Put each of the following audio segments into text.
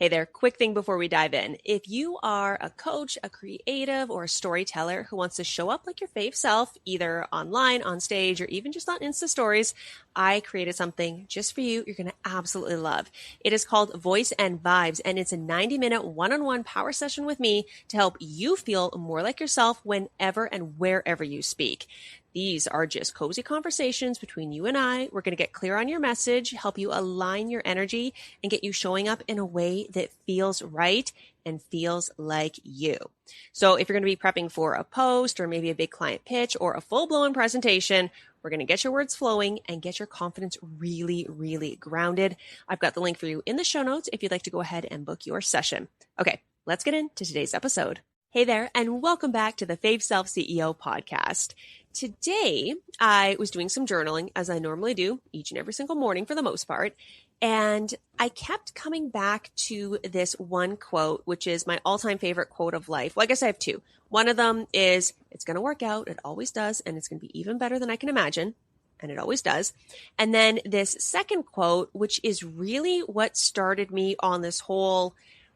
Hey there, quick thing before we dive in. If you are a coach, a creative, or a storyteller who wants to show up like your fave self, either online, on stage, or even just on Insta stories, I created something just for you you're going to absolutely love. It is called Voice and Vibes, and it's a 90-minute one-on-one power session with me to help you feel more like yourself whenever and wherever you speak. These are just cozy conversations between you and I. We're going to get clear on your message, help you align your energy, and get you showing up in a way that feels right and feels like you. So if you're going to be prepping for a post or maybe a big client pitch or a full-blown presentation, we're going to get your words flowing and get your confidence really, really grounded. I've got the link for you in the show notes if you'd like to go ahead and book your session. Okay, let's get into today's episode. Hey there, and welcome back to the Fave Self CEO podcast. Today, I was doing some journaling, as I normally do each and every single morning for the most part, and I kept coming back to this one quote, which is my all-time favorite quote of life. Well, I guess I have two. One of them is, it's going to work out, it always does, and it's going to be even better than I can imagine, and it always does. And then this second quote, which is really what started me on this whole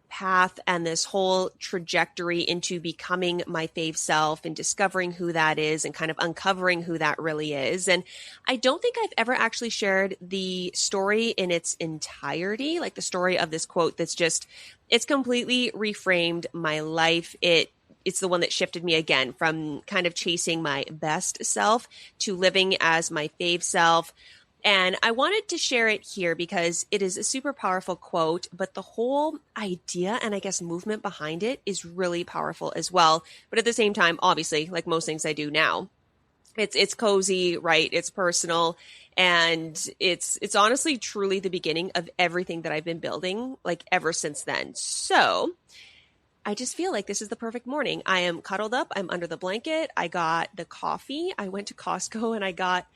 path and this whole trajectory into becoming my fave self and discovering who that is and kind of uncovering who that really is. And I don't think I've ever actually shared the story in its entirety, like the story of this quote it's completely reframed my life. It's the one that shifted me again from kind of chasing my best self to living as my fave self. And I wanted to share it here because it is a super powerful quote, but the whole idea and I guess movement behind it is really powerful as well. But at the same time, obviously, like most things I do now, it's cozy, right? It's personal. And it's honestly truly the beginning of everything that I've been building like ever since then. So I just feel like this is the perfect morning. I am cuddled up. I'm under the blanket. I got the coffee. I went to Costco and I got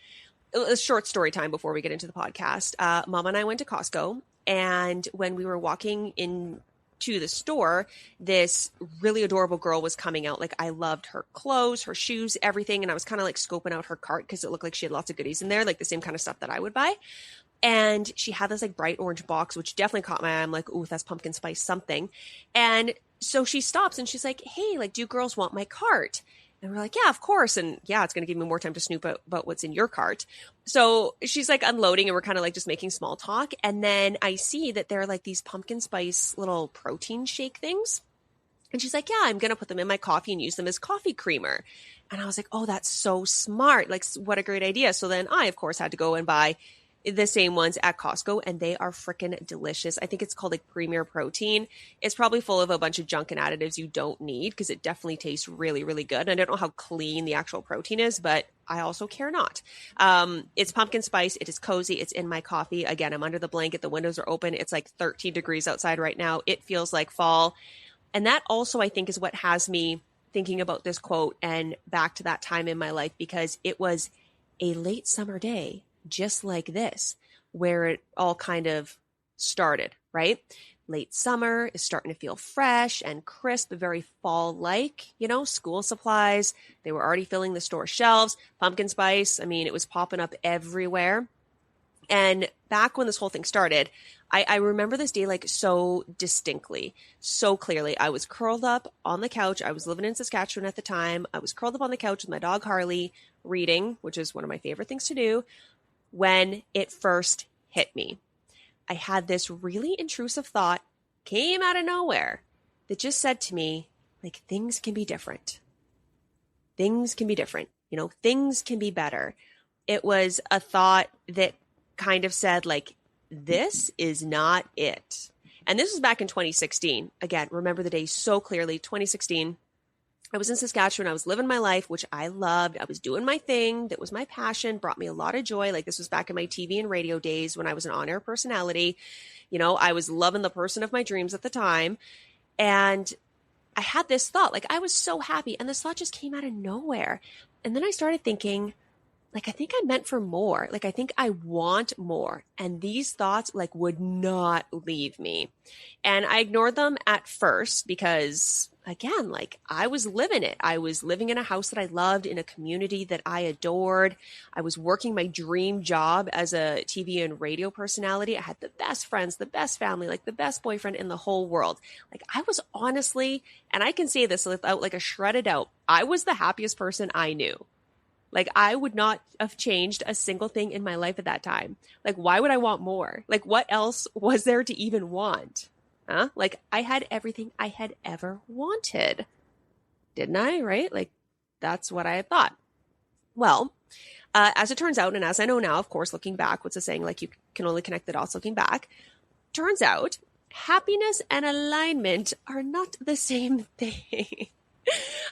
a short story time before we get into the podcast. Mama and I went to Costco, and when we were walking into the store, this really adorable girl was coming out. Like, I loved her clothes, her shoes, everything. And I was kind of like scoping out her cart because it looked like she had lots of goodies in there, like the same kind of stuff that I would buy. And she had this like bright orange box, which definitely caught my eye. I'm like, ooh, that's pumpkin spice something. And so she stops and she's like, hey, like, do girls want my cart? And we're like, yeah, of course. And yeah, it's going to give me more time to snoop about what's in your cart. So she's like unloading and we're kind of like just making small talk. And then I see that there are like these pumpkin spice little protein shake things. And she's like, yeah, I'm going to put them in my coffee and use them as coffee creamer. And I was like, oh, that's so smart. Like, what a great idea. So then I, of course, had to go and buy the same ones at Costco, and they are freaking delicious. I think it's called like Premier Protein. It's probably full of a bunch of junk and additives you don't need because it definitely tastes really, really good. And I don't know how clean the actual protein is, but I also care not. It's pumpkin spice. It is cozy. It's in my coffee. Again, I'm under the blanket. The windows are open. It's like 13 degrees outside right now. It feels like fall. And that also, I think, is what has me thinking about this quote and back to that time in my life, because it was a late summer day just like this, where it all kind of started, right? Late summer is starting to feel fresh and crisp, very fall-like, school supplies. They were already filling the store shelves. Pumpkin spice, I mean, it was popping up everywhere. And back when this whole thing started, I remember this day like so distinctly, so clearly. I was curled up on the couch. I was living in Saskatchewan at the time. I was curled up on the couch with my dog Harley, reading, which is one of my favorite things to do, when it first hit me. I had this really intrusive thought, came out of nowhere, that just said to me, like, things can be different. Things can be different. Things can be better. It was a thought that kind of said, like, this is not it. And this was back in 2016. Again, remember the day so clearly. 2016. I was in Saskatchewan. I was living my life, which I loved. I was doing my thing. That was my passion, brought me a lot of joy. Like, this was back in my TV and radio days when I was an on-air personality. I was loving the person of my dreams at the time. And I had this thought, like, I was so happy. And this thought just came out of nowhere. And then I started thinking, like, I think I'm meant for more. Like, I think I want more. And these thoughts like would not leave me. And I ignored them at first because again, like I was living it. I was living in a house that I loved, in a community that I adored. I was working my dream job as a TV and radio personality. I had the best friends, the best family, like the best boyfriend in the whole world. Like I was honestly, and I can say this without like a shredded out, I was the happiest person I knew. Like I would not have changed a single thing in my life at that time. Like why would I want more? Like what else was there to even want? Huh? Like I had everything I had ever wanted. Didn't I? Right? Like that's what I had thought. Well, as it turns out, and as I know now, of course, looking back, what's the saying? Like you can only connect the dots looking back. Turns out happiness and alignment are not the same thing.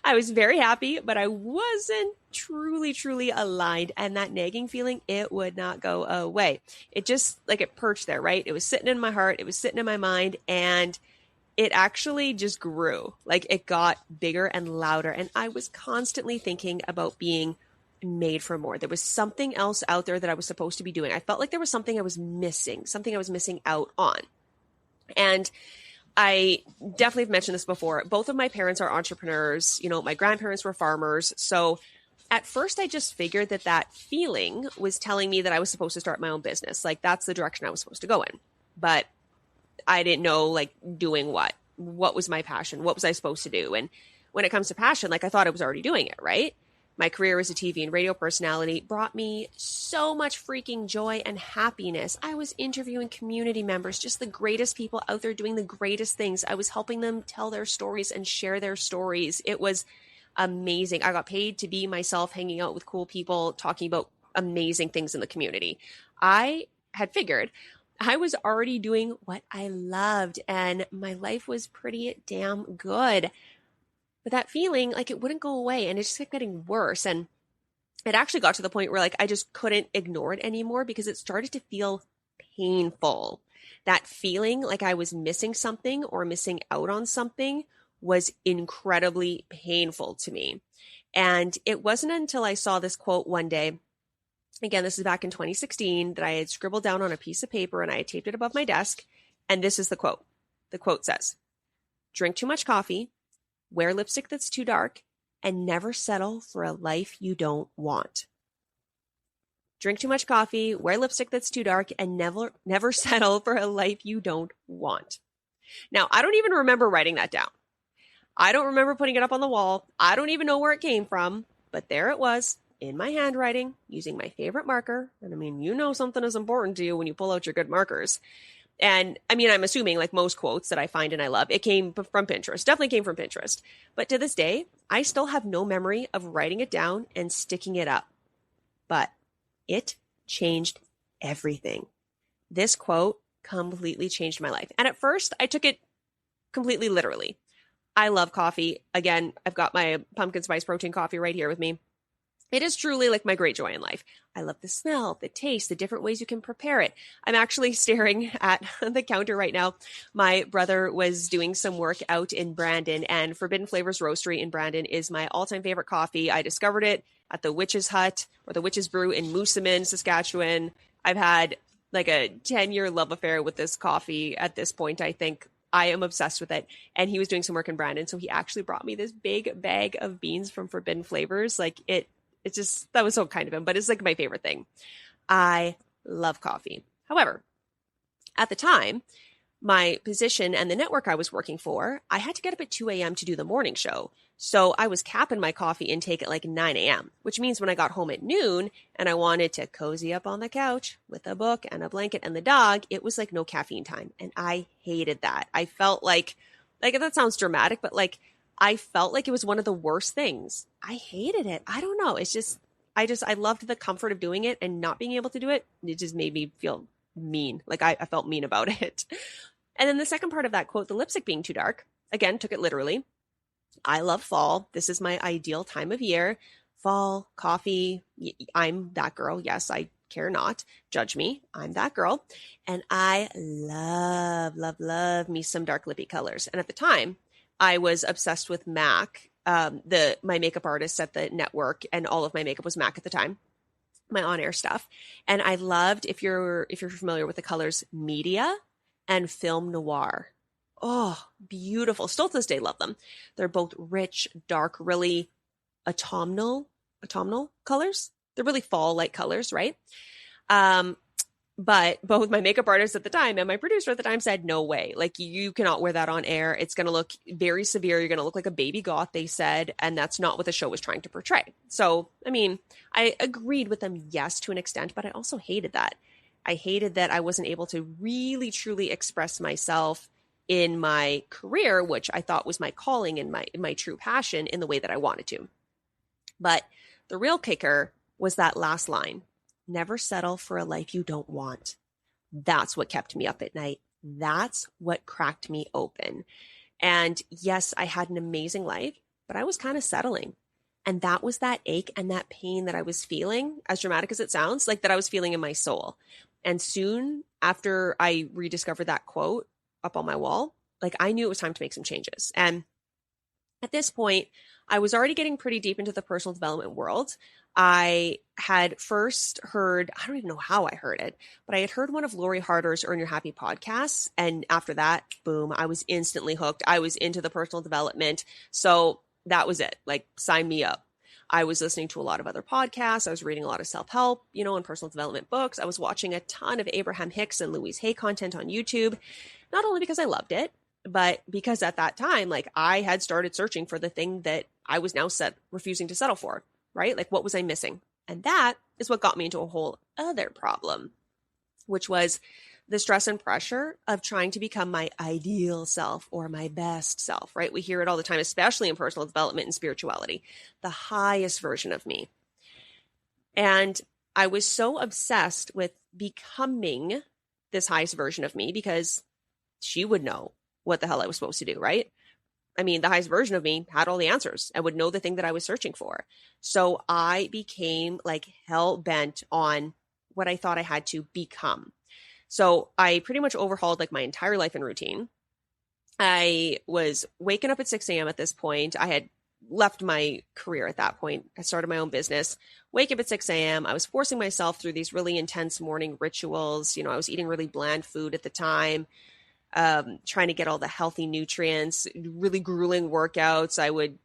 I was very happy, but I wasn't truly aligned. And that nagging feeling, it would not go away. It just like it perched there, right? It was sitting in my heart. It was sitting in my mind. And it actually just grew. Like it got bigger and louder. And I was constantly thinking about being made for more. There was something else out there that I was supposed to be doing. I felt like there was something I was missing, something I was missing out on. And I definitely have mentioned this before. Both of my parents are entrepreneurs. You know, my grandparents were farmers. So at first I just figured that that feeling was telling me that I was supposed to start my own business. Like that's the direction I was supposed to go in. But I didn't know like doing what was my passion? What was I supposed to do? And when it comes to passion, like I thought I was already doing it, right? My career as a TV and radio personality brought me so much freaking joy and happiness. I was interviewing community members, just the greatest people out there doing the greatest things. I was helping them tell their stories and share their stories. It was amazing. I got paid to be myself, hanging out with cool people, talking about amazing things in the community. I had figured I was already doing what I loved and my life was pretty damn good. But that feeling, like it wouldn't go away and it just kept getting worse. And it actually got to the point where like I just couldn't ignore it anymore because it started to feel painful. That feeling like I was missing something or missing out on something was incredibly painful to me. And it wasn't until I saw this quote one day, again, this is back in 2016, that I had scribbled down on a piece of paper and I had taped it above my desk. And this is the quote. The quote says, "Drink too much coffee, wear lipstick that's too dark, and never settle for a life you don't want." Drink too much coffee, wear lipstick that's too dark, and never settle for a life you don't want. Now, I don't even remember writing that down. I don't remember putting it up on the wall. I don't even know where it came from, but there it was in my handwriting using my favorite marker. And I mean, you know something is important to you when you pull out your good markers. And I mean, I'm assuming like most quotes that I find and I love, it came from Pinterest, definitely came from Pinterest. But to this day, I still have no memory of writing it down and sticking it up. But it changed everything. This quote completely changed my life. And at first, I took it completely literally. I love coffee. Again, I've got my pumpkin spice protein coffee right here with me. It is truly like my great joy in life. I love the smell, the taste, the different ways you can prepare it. I'm actually staring at the counter right now. My brother was doing some work out in Brandon, and Forbidden Flavors Roastery in Brandon is my all-time favorite coffee. I discovered it at the Witch's Hut or the Witch's Brew in Moosomin, Saskatchewan. I've had like a 10-year love affair with this coffee at this point, I think. I am obsessed with it. And he was doing some work in Brandon, so he actually brought me this big bag of beans from Forbidden Flavors. Like it's just, that was so kind of him, but it's like my favorite thing. I love coffee. However, at the time, my position and the network I was working for, I had to get up at 2 a.m. to do the morning show. So I was capping my coffee intake at like 9 a.m., which means when I got home at noon and I wanted to cozy up on the couch with a book and a blanket and the dog, it was like no caffeine time. And I hated that. I felt like that sounds dramatic, but like I felt like it was one of the worst things. I hated it. I don't know. It's just, I loved the comfort of doing it, and not being able to do it. It just made me feel mean. Like I felt mean about it. And then the second part of that quote, the lipstick being too dark, again, took it literally. I love fall. This is my ideal time of year. Fall, coffee. I'm that girl. Yes, I care not. Judge me. I'm that girl. And I love me some dark lippy colors. And at the time, I was obsessed with MAC, my makeup artist at the network, and all of my makeup was MAC at the time, my on-air stuff. And I loved, if you're familiar with the colors, Media and Film Noir. Oh, beautiful. Still to this day, love them. They're both rich, dark, really autumnal colors. They're really fall-like colors, right? Um, but both my makeup artist at the time and my producer at the time said, no way. Like, you cannot wear that on air. It's going to look very severe. You're going to look like a baby goth, they said. And that's not what the show was trying to portray. So, I mean, I agreed with them, yes, to an extent, but I also hated that. I hated that I wasn't able to really, truly express myself in my career, which I thought was my calling and my true passion, in the way that I wanted to. But the real kicker was that last line: never settle for a life you don't want. That's what kept me up at night. That's what cracked me open. And yes, I had an amazing life, but I was kind of settling. And that was that ache and that pain that I was feeling, as dramatic as it sounds, like that I was feeling in my soul. And soon after I rediscovered that quote up on my wall, like, I knew it was time to make some changes. And at this point, I was already getting pretty deep into the personal development world. I had first heard, I don't even know how I heard it, but I had heard one of Lori Harder's Earn Your Happy podcasts. And after that, boom, I was instantly hooked. I was into the personal development. So that was it. Like, sign me up. I was listening to a lot of other podcasts. I was reading a lot of self-help, and personal development books. I was watching a ton of Abraham Hicks and Louise Hay content on YouTube, not only because I loved it, but because at that time, like, I had started searching for the thing that I was now refusing to settle for, right? Like, what was I missing? And that is what got me into a whole other problem, which was the stress and pressure of trying to become my ideal self or my best self, right? We hear it all the time, especially in personal development and spirituality, the highest version of me. And I was so obsessed with becoming this highest version of me because she would know what the hell I was supposed to do, right? I mean, the highest version of me had all the answers and would know the thing that I was searching for. So I became like hell bent on what I thought I had to become. So I pretty much overhauled like my entire life and routine. I was waking up at 6 a.m. at this point. I had left my career at that point. I started my own business, wake up at 6 a.m. I was forcing myself through these really intense morning rituals. I was eating really bland food at the time. Trying to get all the healthy nutrients, really grueling workouts. I would,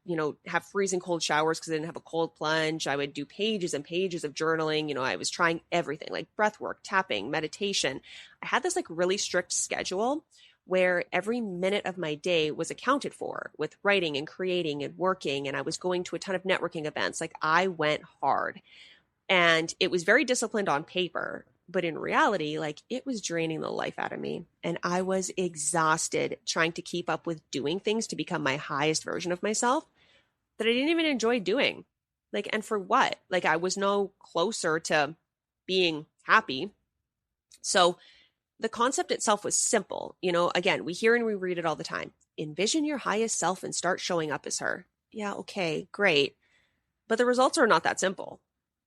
have freezing cold showers because I didn't have a cold plunge. I would do pages and pages of journaling. I was trying everything, like breath work, tapping, meditation. I had this like really strict schedule where every minute of my day was accounted for with writing and creating and working. And I was going to a ton of networking events. Like, I went hard, and it was very disciplined on paper. But in reality, like, it was draining the life out of me. And I was exhausted trying to keep up with doing things to become my highest version of myself that I didn't even enjoy doing. Like, and for what? Like, I was no closer to being happy. So the concept itself was simple. Again, we hear and we read it all the time. Envision your highest self and start showing up as her. Yeah, okay, great. But the results are not that simple.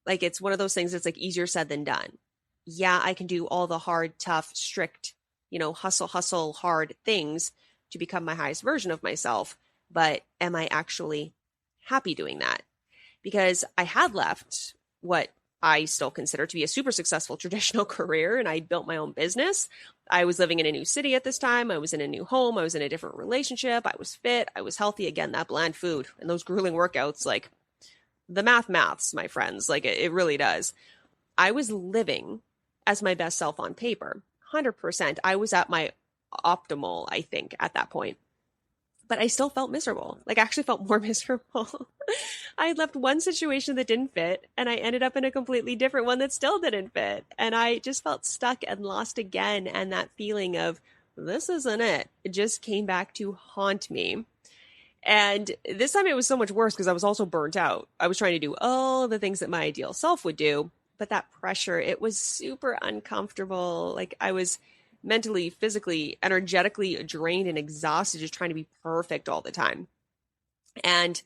Like, it's one of those things that's like easier said than done. Yeah, I can do all the hard, tough, strict, hustle, hard things to become my highest version of myself. But am I actually happy doing that? Because I had left what I still consider to be a super successful traditional career, and I built my own business. I was living in a new city at this time. I was in a new home. I was in a different relationship. I was fit. I was healthy. Again, that bland food and those grueling workouts, like, the maths, my friends, like, it really does. I was living as my best self on paper, 100%. I was at my optimal, I think, at that point. But I still felt miserable. Like, I actually felt more miserable. I had left one situation that didn't fit, and I ended up in a completely different one that still didn't fit. And I just felt stuck and lost again. And that feeling of, this isn't it just came back to haunt me. And this time it was so much worse because I was also burnt out. I was trying to do all the things that my ideal self would do. But that pressure, it was super uncomfortable. Like, I was mentally, physically, energetically drained and exhausted, just trying to be perfect all the time. And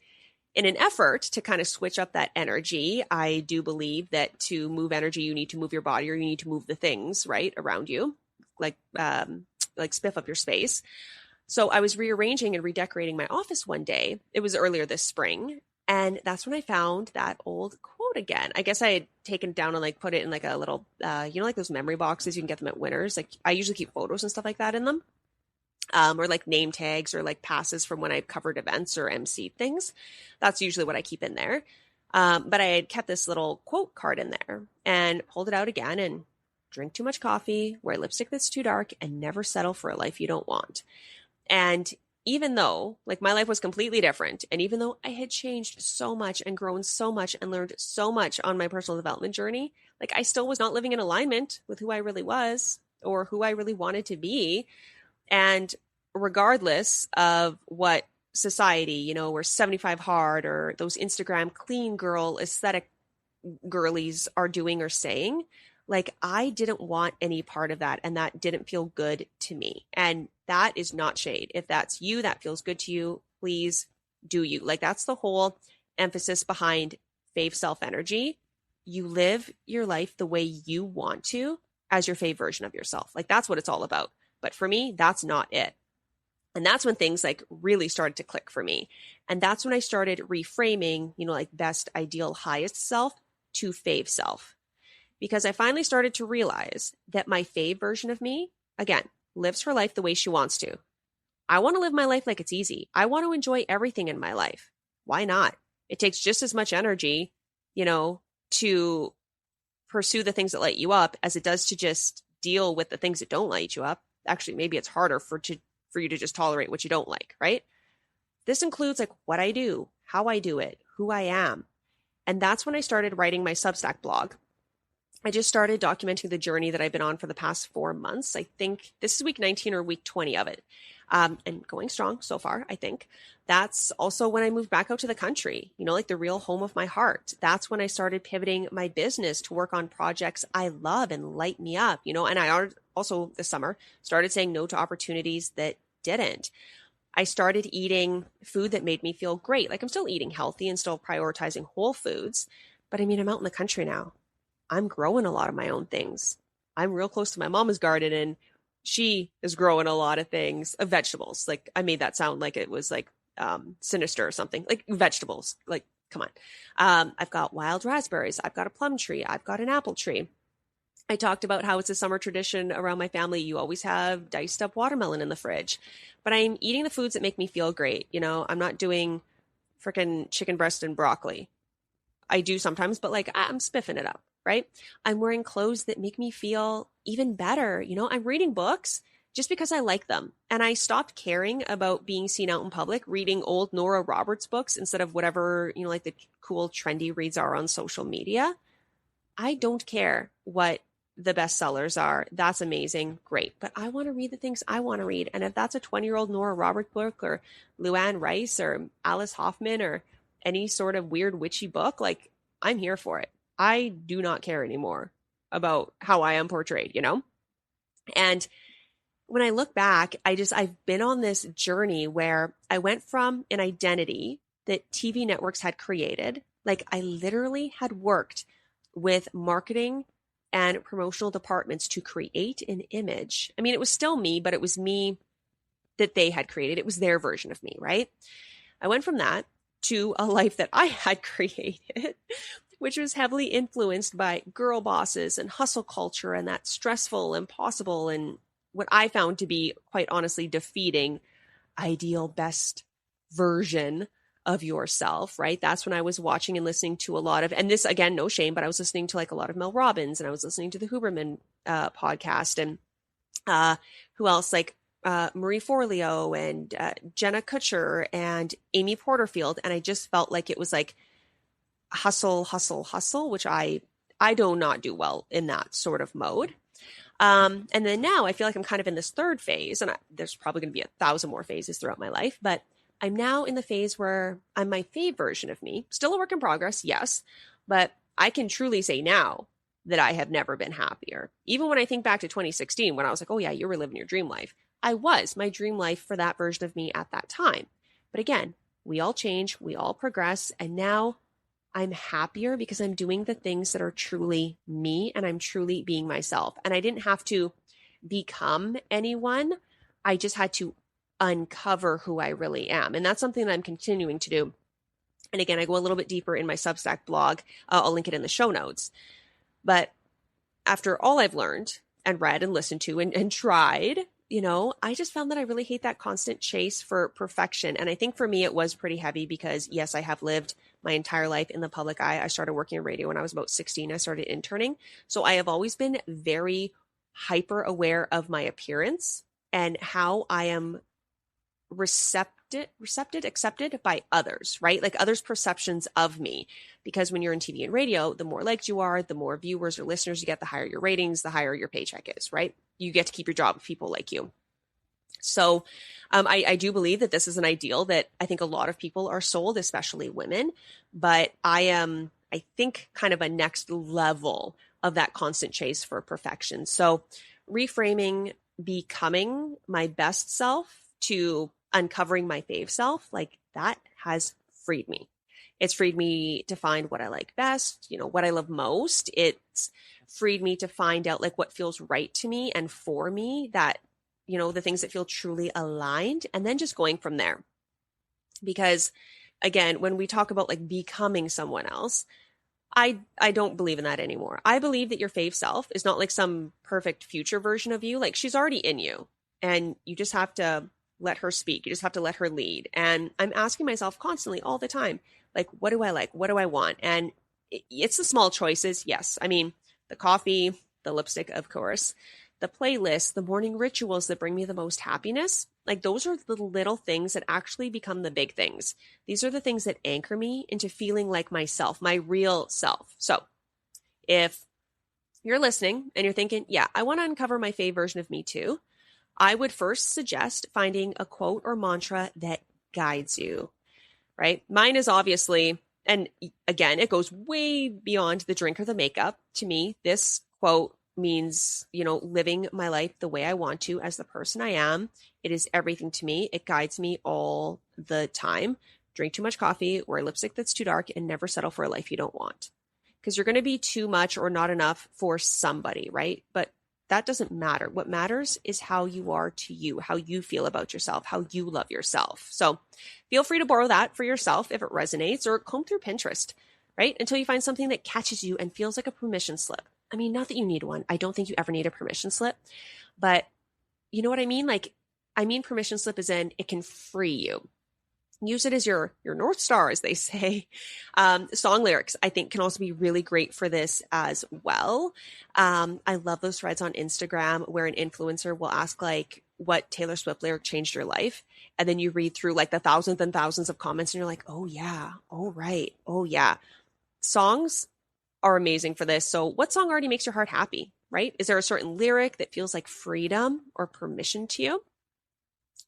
in an effort to kind of switch up that energy, I do believe that to move energy, you need to move your body, or you need to move the things right around you, like spiff up your space. So I was rearranging and redecorating my office one day. It was earlier this spring. And that's when I found that old quote again. I guess I had taken it down and like put it in like a little, like those memory boxes. You can get them at Winners. Like, I usually keep photos and stuff like that in them. or like name tags or like passes from when I've covered events or MC things. That's usually what I keep in there. But I had kept this little quote card in there and pulled it out again and drink too much coffee, wear lipstick that's too dark, and never settle for a life you don't want. And even though like my life was completely different, and even though I had changed so much and grown so much and learned so much on my personal development journey, like I still was not living in alignment with who I really was or who I really wanted to be. And regardless of what society, we're 75 hard or those Instagram clean girl aesthetic girlies are doing or saying, like I didn't want any part of that. And that didn't feel good to me. And that is not shade. If that's you, that feels good to you, please do you. Like that's the whole emphasis behind Fave self energy. You live your life the way you want to as your Fave version of yourself. Like that's what it's all about. But for me, that's not it. And that's when things like really started to click for me. And that's when I started reframing, like best, ideal, highest self to Fave self. Because I finally started to realize that my Fave version of me, again, lives her life the way she wants to. I want to live my life like it's easy. I want to enjoy everything in my life. Why not? It takes just as much energy, to pursue the things that light you up as it does to just deal with the things that don't light you up. Actually, maybe it's harder for you to just tolerate what you don't like, right? This includes like what I do, how I do it, who I am. And that's when I started writing my Substack blog. I just started documenting the journey that I've been on for the past 4 months. I think this is week 19 or week 20 of it. And going strong so far, I think. That's also when I moved back out to the country, like the real home of my heart. That's when I started pivoting my business to work on projects I love and light me up, and I also this summer started saying no to opportunities that didn't. I started eating food that made me feel great. Like I'm still eating healthy and still prioritizing whole foods, but I'm out in the country now. I'm growing a lot of my own things. I'm real close to my mama's garden and she is growing a lot of things, vegetables. Like I made that sound like it was like sinister or something, like vegetables, like, come on. I've got wild raspberries. I've got a plum tree. I've got an apple tree. I talked about how it's a summer tradition around my family. You always have diced up watermelon in the fridge, but I'm eating the foods that make me feel great. I'm not doing freaking chicken breast and broccoli. I do sometimes, but like I'm spiffing it up, right? I'm wearing clothes that make me feel even better. I'm reading books just because I like them. And I stopped caring about being seen out in public, reading old Nora Roberts books instead of whatever, like the cool trendy reads are on social media. I don't care what the bestsellers are. That's amazing. Great. But I want to read the things I want to read. And if that's a 20-year-old Nora Roberts book or Luann Rice or Alice Hoffman or any sort of weird witchy book, like I'm here for it. I do not care anymore about how I am portrayed, And when I look back, I've been on this journey where I went from an identity that TV networks had created. Like I literally had worked with marketing and promotional departments to create an image. It was still me, but it was me that they had created. It was their version of me, right? I went from that to a life that I had created, which was heavily influenced by girl bosses and hustle culture and that stressful, impossible, and what I found to be quite honestly defeating ideal best version of yourself, right? That's when I was watching and listening to a lot of, and this again, no shame, but I was listening to like a lot of Mel Robbins and I was listening to the Huberman podcast and who else? Like Marie Forleo and Jenna Kutcher and Amy Porterfield. And I just felt like it was like hustle, hustle, hustle, which I do not do well in that sort of mode. And then now I feel like I'm kind of in this third phase, and there's probably going to be 1,000 more phases throughout my life, but I'm now in the phase where I'm my Fave version of me. Still a work in progress, yes, but I can truly say now that I have never been happier. Even when I think back to 2016, when I was like, oh yeah, you were living your dream life. I was my dream life for that version of me at that time. But again, we all change, we all progress, and now I'm happier because I'm doing the things that are truly me and I'm truly being myself. And I didn't have to become anyone. I just had to uncover who I really am. And that's something that I'm continuing to do. And again, I go a little bit deeper in my Substack blog. I'll link it in the show notes. But after all I've learned and read and listened to and tried, I just found that I really hate that constant chase for perfection. And I think for me, it was pretty heavy because, yes, I have lived my entire life in the public eye. I started working in radio when I was about 16. I started interning. So I have always been very hyper aware of my appearance and how I am accepted by others, right? Like others' perceptions of me. Because when you're in TV and radio, the more liked you are, the more viewers or listeners you get, the higher your ratings, the higher your paycheck is, right? You get to keep your job if people like you. So I do believe that this is an ideal that I think a lot of people are sold, especially women. But I am, I think, kind of a next level of that constant chase for perfection. So reframing becoming my best self to uncovering my fave self, like that has freed me. It's freed me to find what I like best, what I love most. It's freed me to find out like what feels right to me and for me, that, the things that feel truly aligned, and then just going from there. Because again, when we talk about like becoming someone else, I don't believe in that anymore. I believe that your fave self is not like some perfect future version of you. Like she's already in you and you just have to let her speak. You just have to let her lead. And I'm asking myself constantly all the time, like, what do I like? What do I want? And it's the small choices. Yes. I mean, the coffee, the lipstick, of course, the playlist, the morning rituals that bring me the most happiness. Like those are the little things that actually become the big things. These are the things that anchor me into feeling like myself, my real self. So if you're listening and you're thinking, yeah, I want to uncover my fave version of me too, I would first suggest finding a quote or mantra that guides you, right? Mine is obviously, and again, it goes way beyond the drink or the makeup. To me, this quote means, living my life the way I want to as the person I am. It is everything to me. It guides me all the time. Drink too much coffee, wear lipstick that's too dark, and never settle for a life you don't want. Because you're going to be too much or not enough for somebody, right? But that doesn't matter. What matters is how you are to you, how you feel about yourself, how you love yourself. So feel free to borrow that for yourself if it resonates, or comb through Pinterest, right? Until you find something that catches you and feels like a permission slip. I mean, not that you need one. I don't think you ever need a permission slip, but you know what I mean? Like, I mean, permission slip is in, it can free you. Use it as your North Star, as they say. Song lyrics, I think, can also be really great for this as well. I love those threads on Instagram where an influencer will ask like, what Taylor Swift lyric changed your life? And then you read through like the thousands and thousands of comments and you're like, oh yeah, oh right, oh yeah. Songs are amazing for this. So what song already makes your heart happy, right? Is there a certain lyric that feels like freedom or permission to you?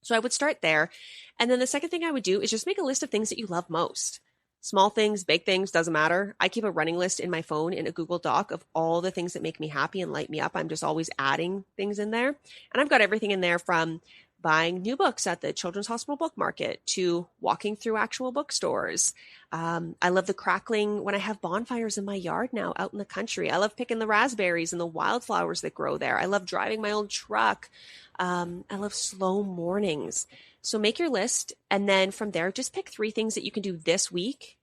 So I would start there. And then the second thing I would do is just make a list of things that you love most. Small things, big things, doesn't matter. I keep a running list in my phone in a Google Doc of all the things that make me happy and light me up. I'm just always adding things in there. And I've got everything in there from buying new books at the Children's Hospital Book Market to walking through actual bookstores. I love the crackling when I have bonfires in my yard now out in the country. I love picking the raspberries and the wildflowers that grow there. I love driving my old truck. I love slow mornings. So make your list. And then from there, just pick 3 things that you can do this week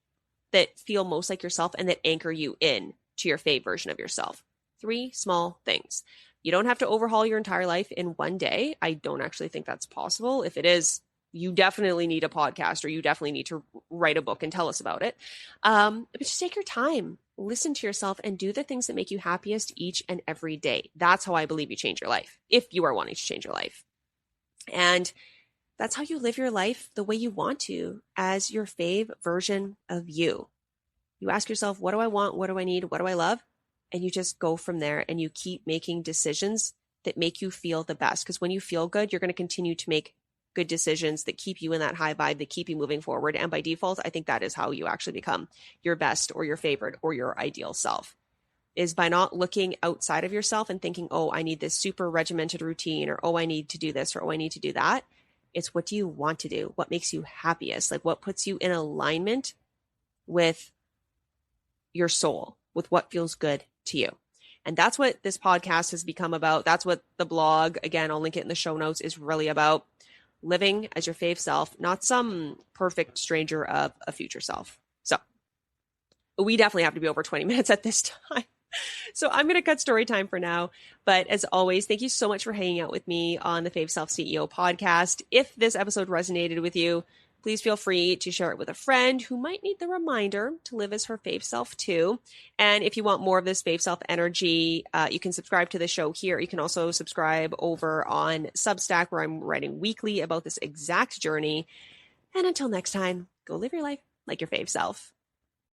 that feel most like yourself and that anchor you in to your fave version of yourself. 3 small things. You don't have to overhaul your entire life in one day. I don't actually think that's possible. If it is, you definitely need a podcast or you definitely need to write a book and tell us about it. But just take your time, listen to yourself, and do the things that make you happiest each and every day. That's how I believe you change your life, if you are wanting to change your life. And that's how you live your life the way you want to, as your fave version of you. You ask yourself, what do I want? What do I need? What do I love? And you just go from there and you keep making decisions that make you feel the best. Because when you feel good, you're going to continue to make good decisions that keep you in that high vibe, that keep you moving forward. And by default, I think that is how you actually become your best or your favorite or your ideal self, is by not looking outside of yourself and thinking, oh, I need this super regimented routine, or, oh, I need to do this, or, oh, I need to do that. It's what do you want to do? What makes you happiest? Like what puts you in alignment with your soul, with what feels good to you. And that's what this podcast has become about. That's what the blog, again, I'll link it in the show notes, is really about. Living as your fave self, not some perfect stranger of a future self. So we definitely have to be over 20 minutes at this time. So I'm going to cut story time for now. But as always, thank you so much for hanging out with me on the Fave Self CEO podcast. If this episode resonated with you, please feel free to share it with a friend who might need the reminder to live as her fave self too. And if you want more of this fave self energy, you can subscribe to the show here. You can also subscribe over on Substack, where I'm writing weekly about this exact journey. And until next time, go live your life like your fave self.